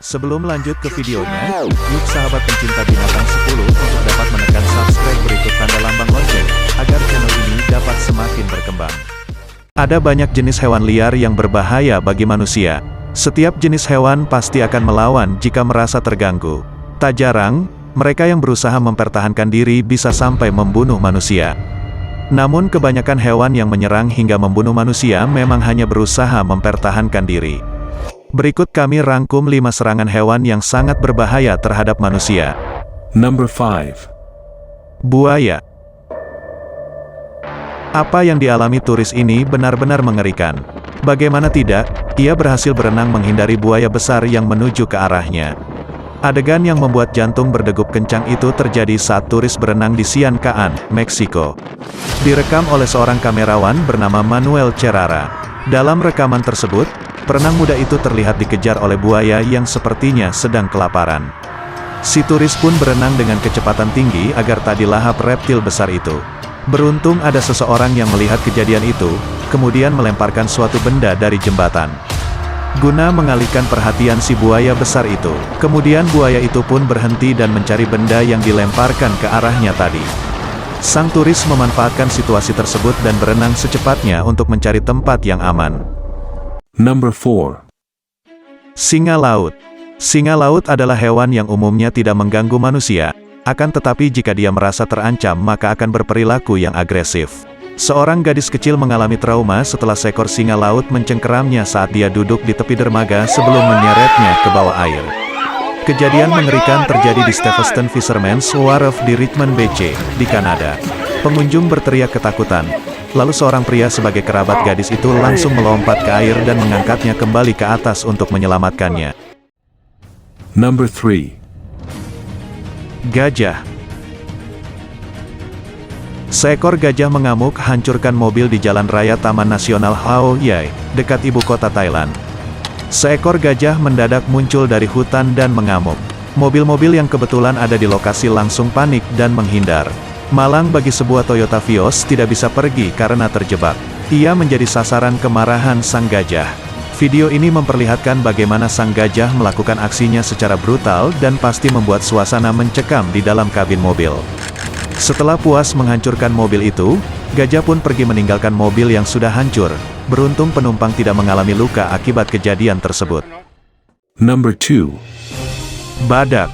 Sebelum lanjut ke videonya, yuk sahabat pencinta binatang 10 untuk dapat menekan subscribe berikut tanda lambang lonceng, agar channel ini dapat semakin berkembang. Ada banyak jenis hewan liar yang berbahaya bagi manusia. Setiap jenis hewan pasti akan melawan jika merasa terganggu. Tak jarang, mereka yang berusaha mempertahankan diri bisa sampai membunuh manusia. Namun kebanyakan hewan yang menyerang hingga membunuh manusia memang hanya berusaha mempertahankan diri. Berikut kami rangkum 5 serangan hewan yang sangat berbahaya terhadap manusia. Number 5. Buaya. Apa yang dialami turis ini benar-benar mengerikan. Bagaimana tidak, ia berhasil berenang menghindari buaya besar yang menuju ke arahnya. Adegan yang membuat jantung berdegup kencang itu terjadi saat turis berenang di Siancaan, Meksiko. Direkam oleh seorang kamerawan bernama Manuel Cerara. Dalam rekaman tersebut, perenang muda itu terlihat dikejar oleh buaya yang sepertinya sedang kelaparan. Si turis pun berenang dengan kecepatan tinggi agar tak dilahap reptil besar itu. Beruntung ada seseorang yang melihat kejadian itu, kemudian melemparkan suatu benda dari jembatan. Guna mengalihkan perhatian si buaya besar itu, kemudian buaya itu pun berhenti dan mencari benda yang dilemparkan ke arahnya tadi. Sang turis memanfaatkan situasi tersebut dan berenang secepatnya untuk mencari tempat yang aman. Number 4. Singa laut. Singa laut adalah hewan yang umumnya tidak mengganggu manusia, akan tetapi jika dia merasa terancam maka akan berperilaku yang agresif. Seorang gadis kecil mengalami trauma setelah seekor singa laut mencengkeramnya saat dia duduk di tepi dermaga sebelum menyeretnya ke bawah air. Kejadian mengerikan terjadi di Steveston Fisherman's Wharf di Richmond Beach, di Kanada. Pengunjung berteriak ketakutan. Lalu seorang pria sebagai kerabat gadis itu langsung melompat ke air dan mengangkatnya kembali ke atas untuk menyelamatkannya. Number 3. Gajah. Seekor gajah mengamuk hancurkan mobil di Jalan Raya Taman Nasional Hao Yai, dekat ibu kota Thailand. Seekor gajah mendadak muncul dari hutan dan mengamuk. Mobil-mobil yang kebetulan ada di lokasi langsung panik dan menghindar. Malang bagi sebuah Toyota Vios tidak bisa pergi karena terjebak. Ia menjadi sasaran kemarahan sang gajah. Video ini memperlihatkan bagaimana sang gajah melakukan aksinya secara brutal dan pasti membuat suasana mencekam di dalam kabin mobil. Setelah puas menghancurkan mobil itu, gajah pun pergi meninggalkan mobil yang sudah hancur. Beruntung penumpang tidak mengalami luka akibat kejadian tersebut. Number 2. Badak.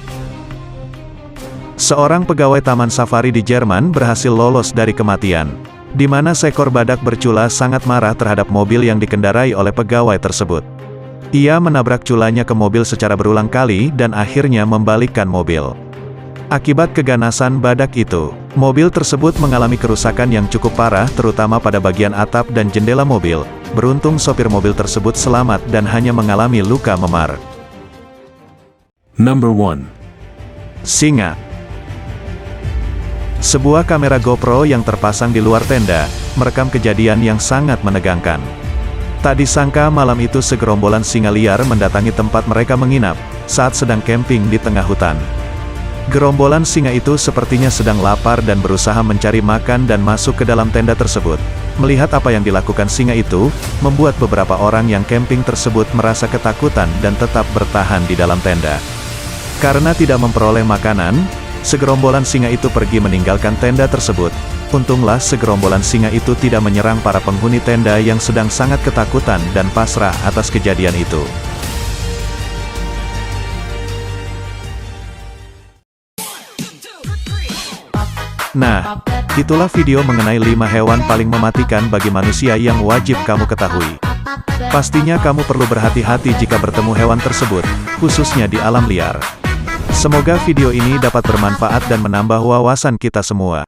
Seorang pegawai taman safari di Jerman berhasil lolos dari kematian, di mana seekor badak bercula sangat marah terhadap mobil yang dikendarai oleh pegawai tersebut. Ia menabrak culanya ke mobil secara berulang kali dan akhirnya membalikkan mobil. Akibat keganasan badak itu, mobil tersebut mengalami kerusakan yang cukup parah terutama pada bagian atap dan jendela mobil. Beruntung sopir mobil tersebut selamat dan hanya mengalami luka memar. Number 1. Singa. Sebuah kamera GoPro yang terpasang di luar tenda, merekam kejadian yang sangat menegangkan. Tak disangka malam itu segerombolan singa liar mendatangi tempat mereka menginap, saat sedang camping di tengah hutan. Gerombolan singa itu sepertinya sedang lapar dan berusaha mencari makan dan masuk ke dalam tenda tersebut. Melihat apa yang dilakukan singa itu, membuat beberapa orang yang camping tersebut merasa ketakutan dan tetap bertahan di dalam tenda. Karena tidak memperoleh makanan, segerombolan singa itu pergi meninggalkan tenda tersebut. Untunglah segerombolan singa itu tidak menyerang para penghuni tenda yang sedang sangat ketakutan dan pasrah atas kejadian itu. Nah, itulah video mengenai 5 hewan paling mematikan bagi manusia yang wajib kamu ketahui. Pastinya kamu perlu berhati-hati jika bertemu hewan tersebut, khususnya di alam liar. Semoga video ini dapat bermanfaat dan menambah wawasan kita semua.